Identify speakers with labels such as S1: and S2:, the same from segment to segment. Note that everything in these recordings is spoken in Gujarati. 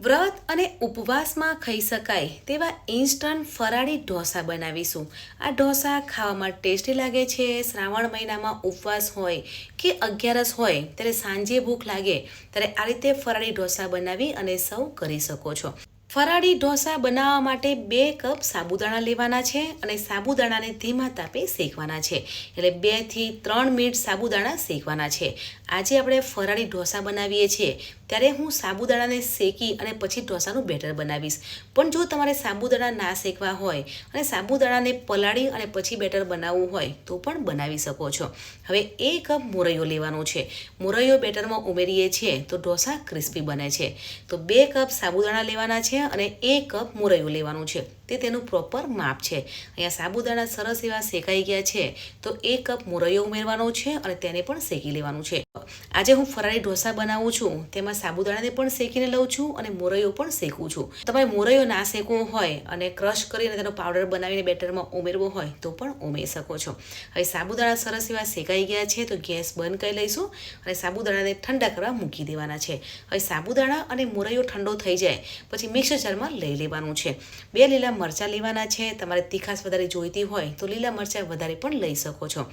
S1: વ્રત અને ઉપવાસમાં ખાઈ શકાય તેવા ઇન્સ્ટન્ટ ફરાળી ઢોસા બનાવીશું। આ ઢોસા ખાવામાં ટેસ્ટી લાગે છે। શ્રાવણ મહિનામાં ઉપવાસ હોય કે અગિયારસ હોય ત્યારે સાંજે ભૂખ લાગે ત્યારે આ રીતે ફરાળી ઢોસા બનાવી અને સર્વ કરી શકો છો। ફરાળી ઢોસા બનાવવા માટે 2 કપ સાબુદાણા લેવાના છે અને સાબુદાણાને ધીમા તાપે શેકવાના છે, એટલે 2 થી 3 મિનિટ સાબુદાણા શેકવાના છે। આજે આપણે ફરાળી ઢોસા બનાવીએ છીએ ત્યારે હું સાબુદાણાને શેકી અને પછી ઢોસાનું બેટર બનાવીશ, પણ જો તમારે સાબુદાણા ના શેકવા હોય અને સાબુદાણાને પલાળી અને પછી બેટર બનાવવું હોય તો પણ બનાવી શકો છો। હવે 1 કપ મોરૈયો લેવાનો છે। મોરૈયો બેટરમાં ઉમેરીએ છીએ તો ઢોસા ક્રિસ્પી બને છે। તો 2 કપ સાબુદાણા લેવાના છે અને 1 કપ મોરૈયું લેવાનું છે, તે તેનું પ્રોપર માપ છે। અહીંયા સાબુદાણા સરસ એવા શેકાઈ ગયા છે તો 1 કપ મોરૈયો ઉમેરવાનો છે અને તેને પણ શેકી લેવાનું છે। આજે હું ફરાળી ઢોસા બનાવું છું તેમાં સાબુદાણાને પણ શેકીને લઉં છું અને મોરૈયો પણ શેકું છું। તમારે મોરૈયો ના શેકવો હોય અને ક્રશ કરીને તેનો પાવડર બનાવીને બેટરમાં ઉમેરવો હોય તો પણ ઉમેરી શકો છો। હવે સાબુદાણા સરસ એવા શેકાઈ ગયા છે તો ગેસ બંધ કરી લઈશું અને સાબુદાણાને ઠંડા કરવા મૂકી દેવાના છે। હવે સાબુદાણા અને મોરૈયો ઠંડો થઈ જાય પછી મિક્સર જારમાં લઈ લેવાનું છે। 2 લીલા મરચાં લેવાના છે। તમારે તીખાશ વધારે જોઈતી હોય તો લીલા મરચાં વધારે પણ લઈ શકો છો।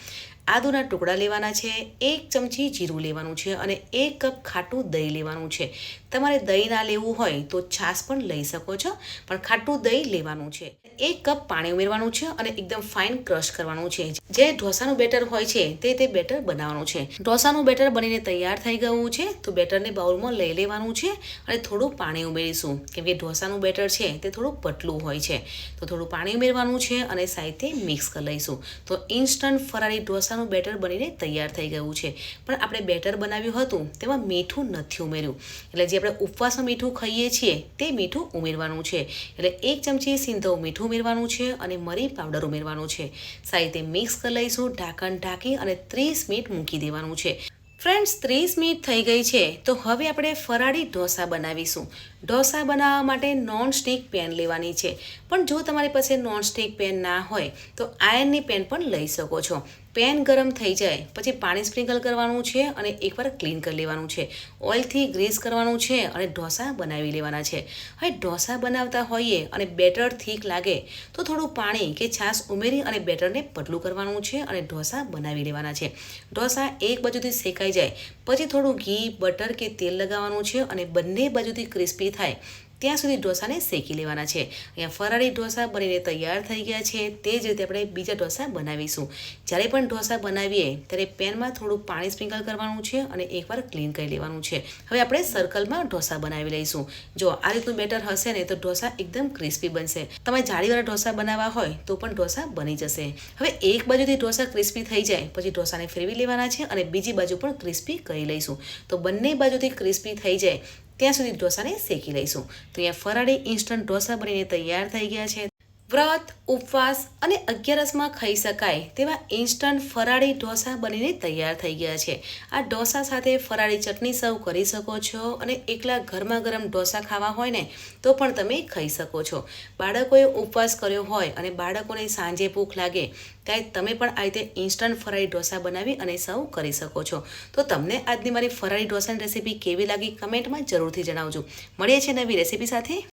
S1: આદુના ટુકડા લેવાના છે। 1 ચમચી જીરું લેવાનું છે અને 1 કપ ખાટું દહીં લેવાનું છે। તમારે દહીં ના લેવું હોય તો છાશ પણ લઈ શકો છો, પણ ખાટું દહીં લેવાનું છે। 1 કપ પાણી ઉમેરવાનું છે અને એકદમ ફાઇન ક્રશ કરવાનું છે। જે ઢોસાનું બેટર હોય છે તે બેટર બનાવવાનું છે। ઢોસાનું બેટર બનીને તૈયાર થઈ ગયું છે તો બેટરને બાઉલમાં લઈ લેવાનું છે અને થોડું પાણી ઉમેરીશું, કેમ કે ઢોસાનું બેટર છે તે થોડું પતલું હોય છે, તો થોડું પાણી ઉમેરવાનું છે અને સાથે મિક્સ કરી લઈશું। તો ઇન્સ્ટન્ટ ફરાળી ઢોસાનું બેટર બનીને તૈયાર થઈ ગયું છે, પણ આપણે બેટર બનાવ્યું હતું તેમાં મીઠું નથી ઉમેર્યું, એટલે જે આપણે ઉપવાસમાં મીઠું ખાઈએ છીએ તે મીઠું ઉમેરવાનું છે। એટલે 1 ચમચી સિંધવ મીઠું ઉમેરવાનું છે અને મરી પાવડર ઉમેરવાનું છે। સાથે મિક્સ કરી લઈશું। ઢાંકણ ઢાંકી અને 30 મિનિટ મૂકી દેવાનું છે। ફ્રેન્ડ્સ, 30 મિનિટ થઈ ગઈ છે તો હવે આપણે ફરાળી ઢોસા બનાવીશું। ઢોસા બનાવવા માટે નોનસ્ટિક પેન લેવાની છે, પણ જો તમારી પાસે નોનસ્ટિક પેન ના હોય તો આયર્નની પેન પણ લઈ શકો છો। પેન ગરમ થઈ જાય પછી પાણી સ્પ્રિંકલ કરવાનું છે અને એકવાર ક્લીન કરી લેવાનું છે। ઓઇલથી ગ્રીસ કરવાનું છે અને ઢોસા બનાવી લેવાના છે। હવે ઢોસા બનાવતા હોઈએ અને બેટર થીક લાગે તો થોડું પાણી કે છાશ ઉમેરી અને બેટરને પતલું કરવાનું છે અને ઢોસા બનાવી લેવાના છે। ઢોસા એક બાજુથી શેકાઈ જાય પછી થોડું ઘી, બટર કે તેલ લગાવવાનું છે અને બંને બાજુથી ક્રિસ્પી થાય ત્યાં સુધી ઢોસાને શેકી લેવાના છે। અહીંયા ફરાળી ઢોસા બનીને તૈયાર થઈ ગયા છે। તે જ રીતે આપણે બીજા ઢોસા બનાવીશું। જ્યારે પણ ઢોસા બનાવીએ ત્યારે પેનમાં થોડું પાણી સ્પ્રિંકલ કરવાનું છે અને એકવાર ક્લીન કરી લેવાનું છે। હવે આપણે સર્કલમાં ઢોસા બનાવી લઈશું। જો આ રીતનું બેટર હશે ને તો ઢોસા એકદમ ક્રિસ્પી બનશે। તમે જાળીવાળા ઢોસા બનાવવા હોય તો પણ ઢોસા બની જશે। હવે એક બાજુથી ઢોસા ક્રિસ્પી થઈ જાય પછી ઢોસાને ફેરવી લેવાના છે અને બીજી બાજુ પણ ક્રિસ્પી કરી લઈશું। તો બંને બાજુથી ક્રિસ્પી થઈ જાય ત્યાં સુધી ઢોસાને શેકી લઈશું। તો અહીંયા ફરાળી ઇન્સ્ટન્ટ ઢોસા બનીને તૈયાર થઈ ગયા છે। વ્રત, ઉપવાસ અને અગિયારસમાં ખાઈ શકાય તેવા ઇન્સ્ટન્ટ ફરાળી ઢોસા બનીને તૈયાર થઈ ગયા છે। આ ઢોસા સાથે ફરાળી ચટણી સર્વ કરી શકો છો અને એકલા ગરમા ગરમ ઢોસા ખાવા હોય ને તો પણ તમે ખાઈ શકો છો। બાળકોએ ઉપવાસ કર્યો હોય અને બાળકોને સાંજે ભૂખ લાગે ત્યારે તમે પણ આ રીતે ઇન્સ્ટન્ટ ફરાળી ઢોસા બનાવી અને સર્વ કરી શકો છો। તો તમને આજની મારી ફરાળી ઢોસાની રેસીપી કેવી લાગી કમેન્ટમાં જરૂરથી જણાવજો। મળીએ છીએ નવી રેસીપી સાથે।